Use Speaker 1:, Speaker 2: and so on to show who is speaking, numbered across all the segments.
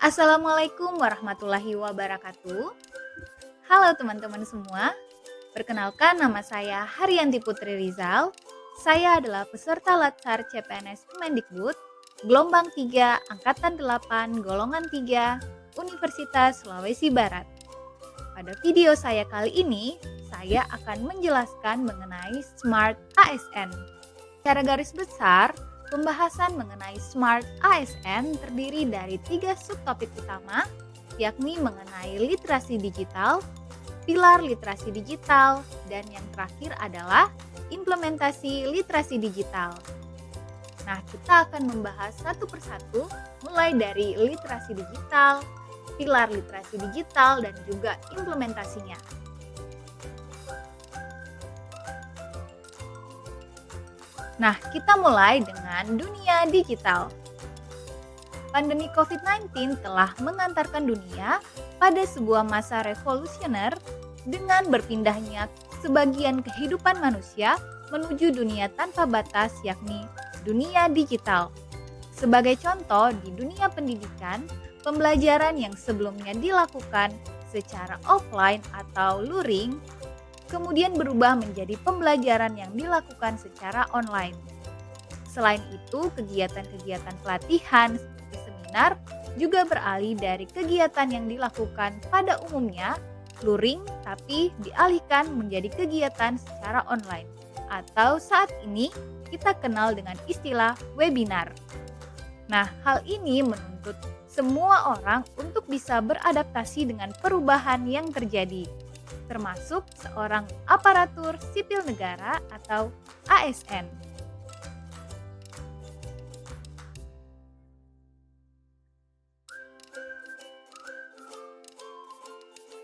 Speaker 1: Assalamualaikum warahmatullahi wabarakatuh. Halo teman-teman semua, perkenalkan nama saya Haryanti Putri Rizal. Saya adalah peserta Latsar CPNS Kemendikbud, gelombang 3, Angkatan 8, golongan 3, Universitas Sulawesi Barat. Pada video saya kali ini, saya akan menjelaskan mengenai Smart ASN. Secara garis besar, pembahasan mengenai Smart ASN terdiri dari 3 subtopik utama, yakni mengenai literasi digital, pilar literasi digital, dan yang terakhir adalah implementasi literasi digital. Nah, kita akan membahas satu persatu mulai dari literasi digital, pilar literasi digital, dan juga implementasinya. Nah, kita mulai dengan dunia digital. Pandemi COVID-19 telah mengantarkan dunia pada sebuah masa revolusioner dengan berpindahnya sebagian kehidupan manusia menuju dunia tanpa batas, yakni dunia digital. Sebagai contoh, di dunia pendidikan, pembelajaran yang sebelumnya dilakukan secara offline atau luring kemudian berubah menjadi pembelajaran yang dilakukan secara online. Selain itu, kegiatan-kegiatan pelatihan seperti seminar juga beralih dari kegiatan yang dilakukan pada umumnya luring, tapi dialihkan menjadi kegiatan secara online, atau saat ini kita kenal dengan istilah webinar. Nah, hal ini menuntut semua orang untuk bisa beradaptasi dengan perubahan yang terjadi, termasuk seorang aparatur sipil negara atau ASN.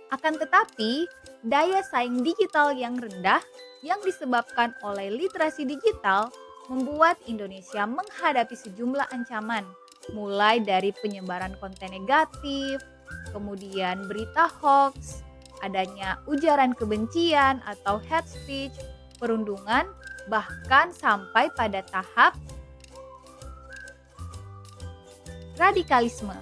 Speaker 1: Akan tetapi, daya saing digital yang rendah yang disebabkan oleh literasi digital membuat Indonesia menghadapi sejumlah ancaman, mulai dari penyebaran konten negatif, kemudian berita hoax, adanya ujaran kebencian atau hate speech, perundungan, bahkan sampai pada tahap radikalisme.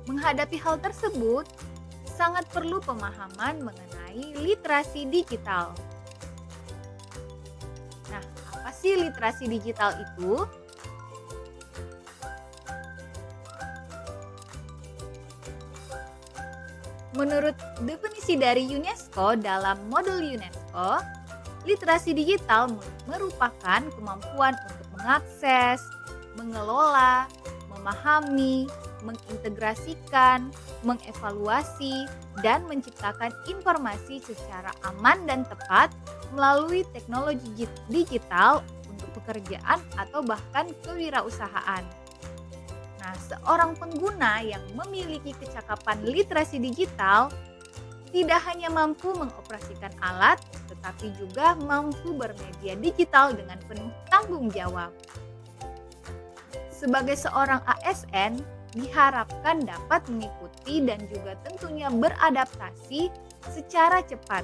Speaker 1: Menghadapi hal tersebut, sangat perlu pemahaman mengenai literasi digital. Nah, apa sih literasi digital itu? Menurut definisi dari UNESCO dalam modul UNESCO, literasi digital merupakan kemampuan untuk mengakses, mengelola, memahami, mengintegrasikan, mengevaluasi, dan menciptakan informasi secara aman dan tepat melalui teknologi digital untuk pekerjaan atau bahkan kewirausahaan. Nah, seorang pengguna yang memiliki kecakapan literasi digital tidak hanya mampu mengoperasikan alat, tetapi juga mampu bermedia digital dengan penuh tanggung jawab. Sebagai seorang ASN, diharapkan dapat mengikuti dan juga tentunya beradaptasi secara cepat,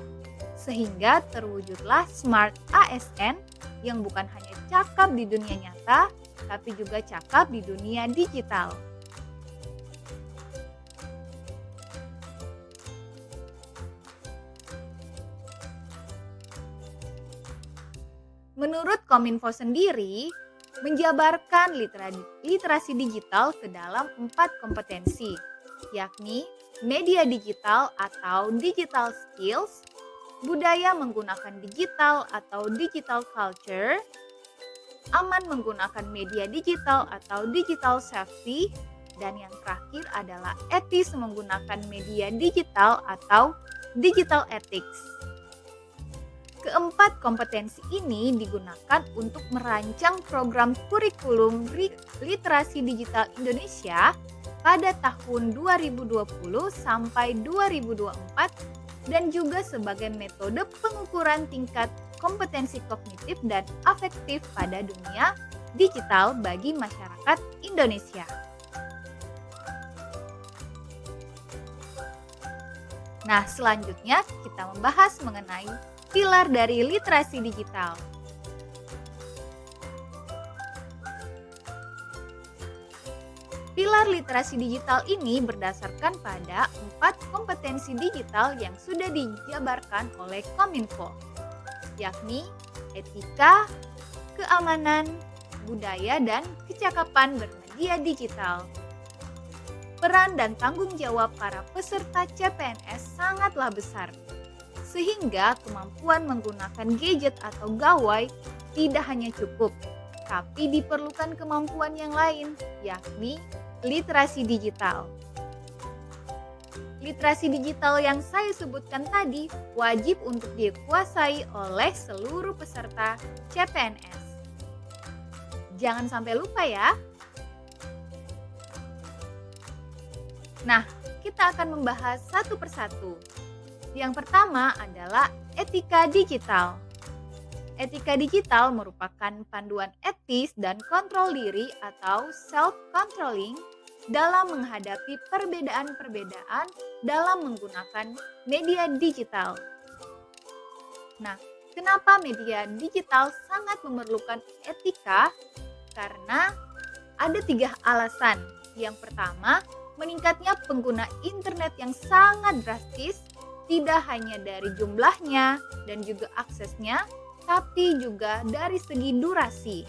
Speaker 1: sehingga terwujudlah Smart ASN yang bukan hanya cakap di dunia nyata, tapi juga cakap di dunia digital. Menurut Kominfo sendiri, menjabarkan literasi digital ke dalam 4 kompetensi, yakni media digital atau digital skills, budaya menggunakan digital atau digital culture, aman menggunakan media digital atau digital safety, dan yang terakhir adalah etis menggunakan media digital atau digital ethics. Keempat kompetensi ini digunakan untuk merancang program kurikulum literasi digital Indonesia pada tahun 2020 sampai 2024 dan juga sebagai metode pengukuran tingkat kompetensi kognitif dan afektif pada dunia digital bagi masyarakat Indonesia. Nah, selanjutnya kita membahas mengenai pilar dari literasi digital. Pilar literasi digital ini berdasarkan pada 4 kompetensi digital yang sudah dijabarkan oleh Kominfo, yakni etika, keamanan, budaya, dan kecakapan bermedia digital. Peran dan tanggung jawab para peserta CPNS sangatlah besar, sehingga kemampuan menggunakan gadget atau gawai tidak hanya cukup, tapi diperlukan kemampuan yang lain, yakni literasi digital. Literasi digital yang saya sebutkan tadi wajib untuk dikuasai oleh seluruh peserta CPNS. Jangan sampai lupa ya. Nah, kita akan membahas satu persatu. Yang pertama adalah etika digital. Etika digital merupakan panduan etis dan kontrol diri atau self-controlling dalam menghadapi perbedaan-perbedaan dalam menggunakan media digital. Nah, kenapa media digital sangat memerlukan etika? Karena ada 3 alasan. Yang pertama, meningkatnya pengguna internet yang sangat drastis, tidak hanya dari jumlahnya dan juga aksesnya, tapi juga dari segi durasi.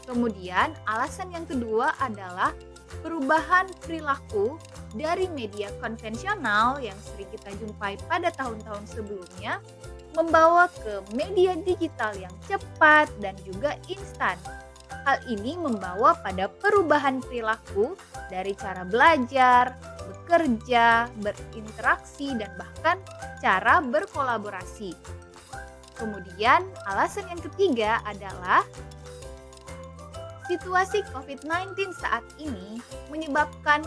Speaker 1: Kemudian, alasan yang kedua adalah perubahan perilaku dari media konvensional yang sering kita jumpai pada tahun-tahun sebelumnya, membawa ke media digital yang cepat dan juga instan. Hal ini membawa pada perubahan perilaku dari cara belajar, bekerja, berinteraksi, dan bahkan cara berkolaborasi. Kemudian, alasan yang ketiga adalah situasi COVID-19 saat ini menyebabkan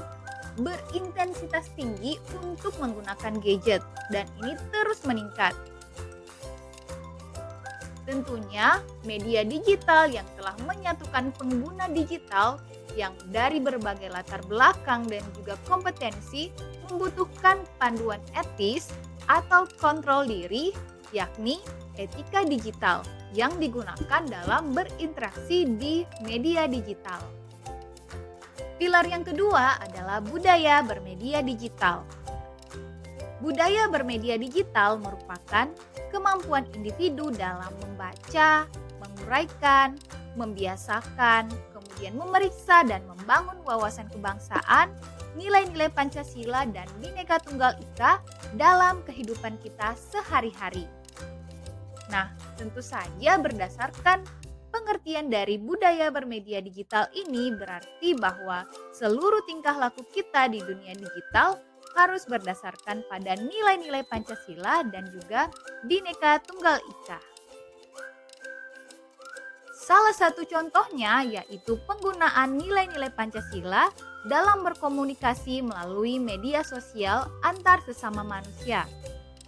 Speaker 1: berintensitas tinggi untuk menggunakan gadget, dan ini terus meningkat. Tentunya, media digital yang telah menyatukan pengguna digital yang dari berbagai latar belakang dan juga kompetensi membutuhkan panduan etis atau kontrol diri, yakni etika digital yang digunakan dalam berinteraksi di media digital. Pilar yang kedua adalah budaya bermedia digital. Budaya bermedia digital merupakan kemampuan individu dalam membaca, menguraikan, membiasakan, kemudian memeriksa dan membangun wawasan kebangsaan, nilai-nilai Pancasila dan Bhinneka Tunggal Ika dalam kehidupan kita sehari-hari. Nah, tentu saja berdasarkan pengertian dari budaya bermedia digital ini berarti bahwa seluruh tingkah laku kita di dunia digital harus berdasarkan pada nilai-nilai Pancasila dan juga Bhinneka Tunggal Ika. Salah satu contohnya yaitu penggunaan nilai-nilai Pancasila dalam berkomunikasi melalui media sosial antar sesama manusia,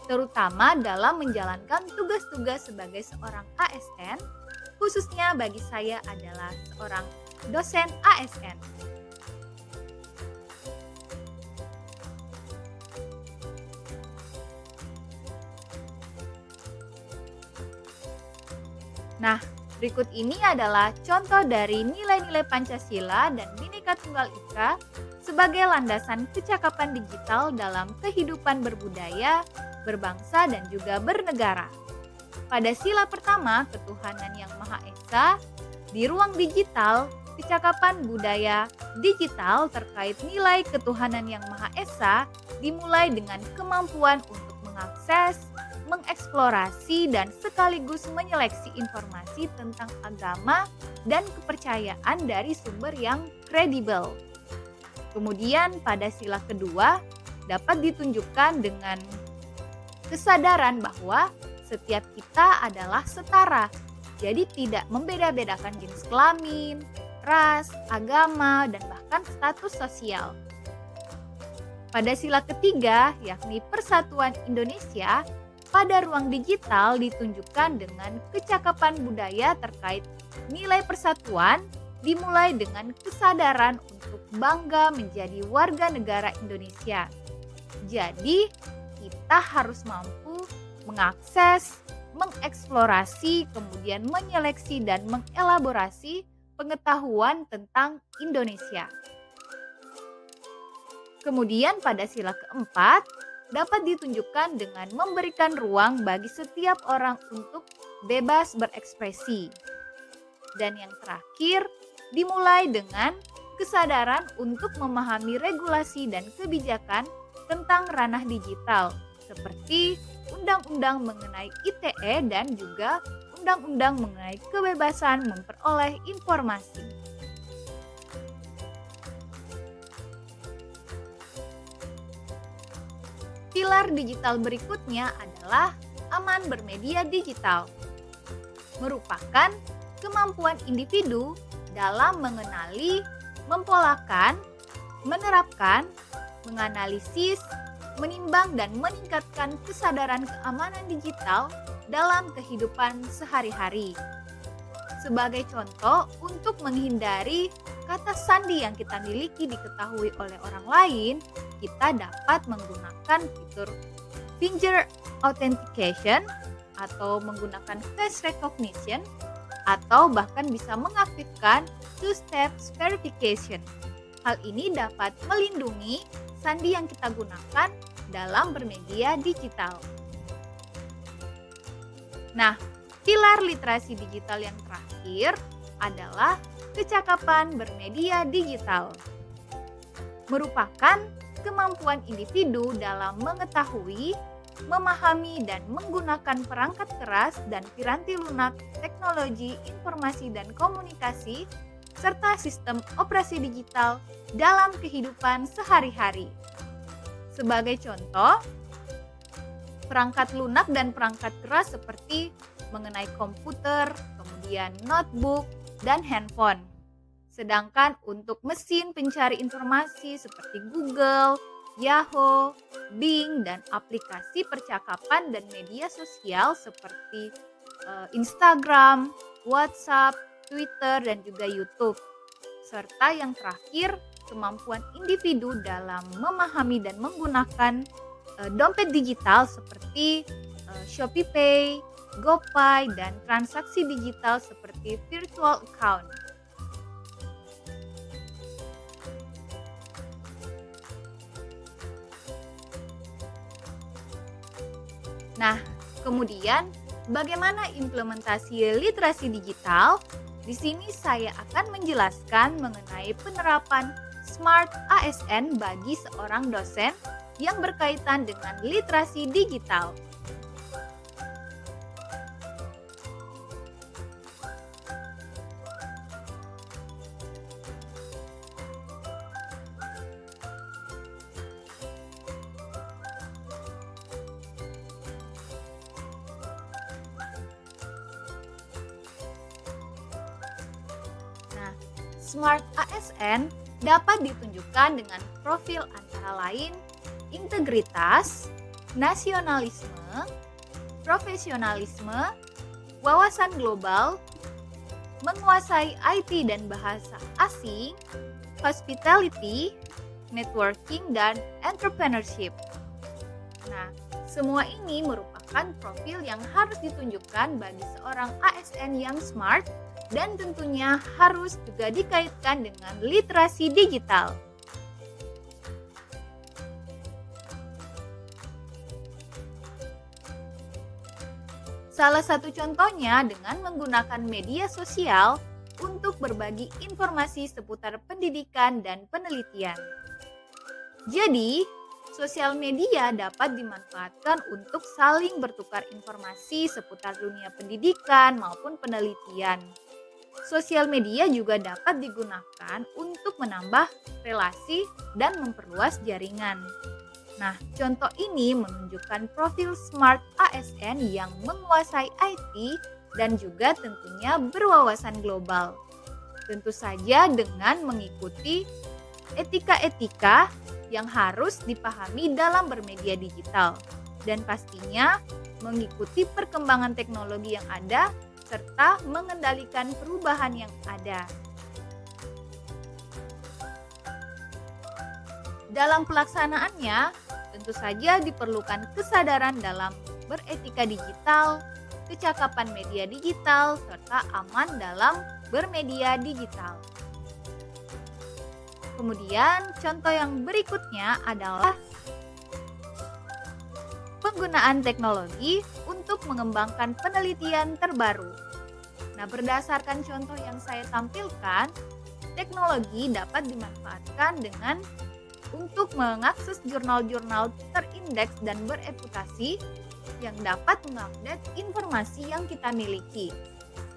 Speaker 1: terutama dalam menjalankan tugas-tugas sebagai seorang ASN, khususnya bagi saya adalah seorang dosen ASN. Nah, berikut ini adalah contoh dari nilai-nilai Pancasila dan Bhinneka Tunggal Ika sebagai landasan kecakapan digital dalam kehidupan berbudaya, berbangsa, dan juga bernegara. Pada sila pertama, ketuhanan yang Maha Esa, di ruang digital, kecakapan budaya digital terkait nilai ketuhanan yang Maha Esa dimulai dengan kemampuan untuk mengakses, mengeksplorasi, dan sekaligus menyeleksi informasi tentang agama dan kepercayaan dari sumber yang kredibel. Kemudian pada sila kedua dapat ditunjukkan dengan kesadaran bahwa setiap kita adalah setara, jadi tidak membeda-bedakan jenis kelamin, ras, agama, dan bahkan status sosial. Pada sila ketiga, yakni Persatuan Indonesia, pada ruang digital ditunjukkan dengan kecakapan budaya terkait nilai persatuan, dimulai dengan kesadaran untuk bangga menjadi warga negara Indonesia. Jadi, kita harus mampu mengakses, mengeksplorasi, kemudian menyeleksi dan mengelaborasi pengetahuan tentang Indonesia. Kemudian pada sila keempat, dapat ditunjukkan dengan memberikan ruang bagi setiap orang untuk bebas berekspresi. Dan yang terakhir, dimulai dengan kesadaran untuk memahami regulasi dan kebijakan tentang ranah digital, seperti undang-undang mengenai ITE dan juga undang-undang mengenai kebebasan memperoleh informasi. Pilar digital berikutnya adalah aman bermedia digital. Merupakan kemampuan individu dalam mengenali, mempolakan, menerapkan, menganalisis, menimbang dan meningkatkan kesadaran keamanan digital dalam kehidupan sehari-hari. Sebagai contoh, untuk menghindari kata sandi yang kita miliki diketahui oleh orang lain, kita dapat menggunakan fitur finger authentication atau menggunakan face recognition atau bahkan bisa mengaktifkan two-step verification. Hal ini dapat melindungi sandi yang kita gunakan dalam bermedia digital. Nah, pilar literasi digital yang terakhir adalah kecakapan bermedia digital. Merupakan kemampuan individu dalam mengetahui, memahami, dan menggunakan perangkat keras dan piranti lunak teknologi informasi dan komunikasi, serta sistem operasi digital dalam kehidupan sehari-hari. Sebagai contoh, perangkat lunak dan perangkat keras seperti mengenai komputer, kemudian notebook, dan handphone. Sedangkan untuk mesin pencari informasi seperti Google, Yahoo, Bing, dan aplikasi percakapan dan media sosial seperti Instagram, WhatsApp, Twitter, dan juga YouTube. Serta yang terakhir, kemampuan individu dalam memahami dan menggunakan dompet digital seperti ShopeePay, GoPay, dan transaksi digital seperti virtual account. Nah, kemudian bagaimana implementasi literasi digital? Di sini saya akan menjelaskan mengenai penerapan Smart ASN bagi seorang dosen yang berkaitan dengan literasi digital. Nah, Smart ASN dapat ditunjukkan dengan profil antara lain integritas, nasionalisme, profesionalisme, wawasan global, menguasai IT dan bahasa asing, hospitality, networking, dan entrepreneurship. Nah, semua ini merupakan profil yang harus ditunjukkan bagi seorang ASN yang smart dan tentunya harus juga dikaitkan dengan literasi digital. Salah satu contohnya dengan menggunakan media sosial untuk berbagi informasi seputar pendidikan dan penelitian. Jadi, sosial media dapat dimanfaatkan untuk saling bertukar informasi seputar dunia pendidikan maupun penelitian. Sosial media juga dapat digunakan untuk menambah relasi dan memperluas jaringan. Nah, contoh ini menunjukkan profil Smart ASN yang menguasai IT dan juga tentunya berwawasan global. Tentu saja dengan mengikuti etika-etika yang harus dipahami dalam bermedia digital dan pastinya mengikuti perkembangan teknologi yang ada serta mengendalikan perubahan yang ada. Dalam pelaksanaannya, tentu saja diperlukan kesadaran dalam beretika digital, kecakapan media digital, serta aman dalam bermedia digital. Kemudian, contoh yang berikutnya adalah penggunaan teknologi untuk mengembangkan penelitian terbaru. Nah, berdasarkan contoh yang saya tampilkan, teknologi dapat dimanfaatkan dengan untuk mengakses jurnal-jurnal terindeks dan bereputasi yang dapat mengupdate informasi yang kita miliki.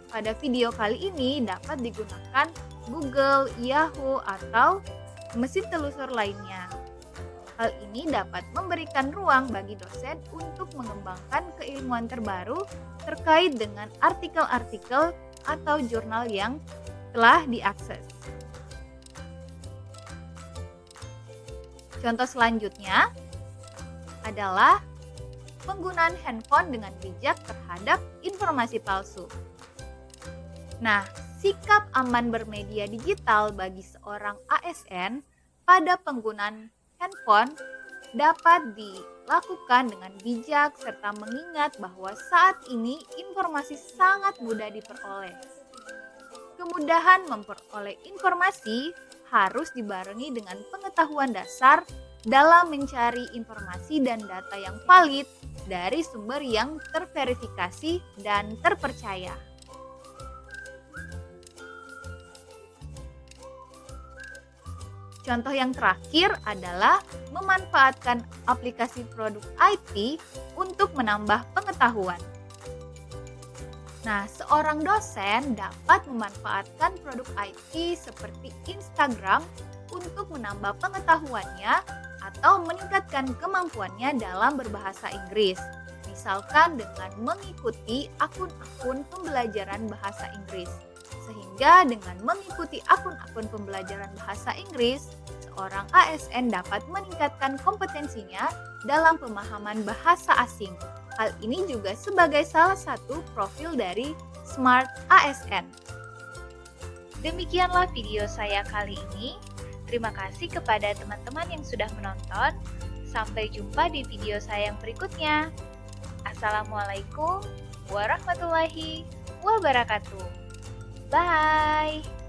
Speaker 1: Pada video kali ini dapat digunakan Google, Yahoo, atau mesin telusur lainnya. Hal ini dapat memberikan ruang bagi dosen untuk mengembangkan keilmuan terbaru terkait dengan artikel-artikel atau jurnal yang telah diakses. Contoh selanjutnya adalah penggunaan handphone dengan bijak terhadap informasi palsu. Nah, sikap aman bermedia digital bagi seorang ASN pada penggunaan handphone dapat dilakukan dengan bijak serta mengingat bahwa saat ini informasi sangat mudah diperoleh. Kemudahan memperoleh informasi harus dibarengi dengan pengetahuan dasar dalam mencari informasi dan data yang valid dari sumber yang terverifikasi dan terpercaya. Contoh yang terakhir adalah memanfaatkan aplikasi produk IT untuk menambah pengetahuan. Nah, seorang dosen dapat memanfaatkan produk IT seperti Instagram untuk menambah pengetahuannya atau meningkatkan kemampuannya dalam berbahasa Inggris. Misalkan dengan mengikuti akun-akun pembelajaran bahasa Inggris. Sehingga dengan mengikuti akun-akun pembelajaran bahasa Inggris, seorang ASN dapat meningkatkan kompetensinya dalam pemahaman bahasa asing. Hal ini juga sebagai salah satu profil dari Smart ASN.
Speaker 2: Demikianlah video saya kali ini. Terima kasih kepada teman-teman yang sudah menonton. Sampai jumpa di video saya yang berikutnya. Assalamualaikum warahmatullahi wabarakatuh. Bye.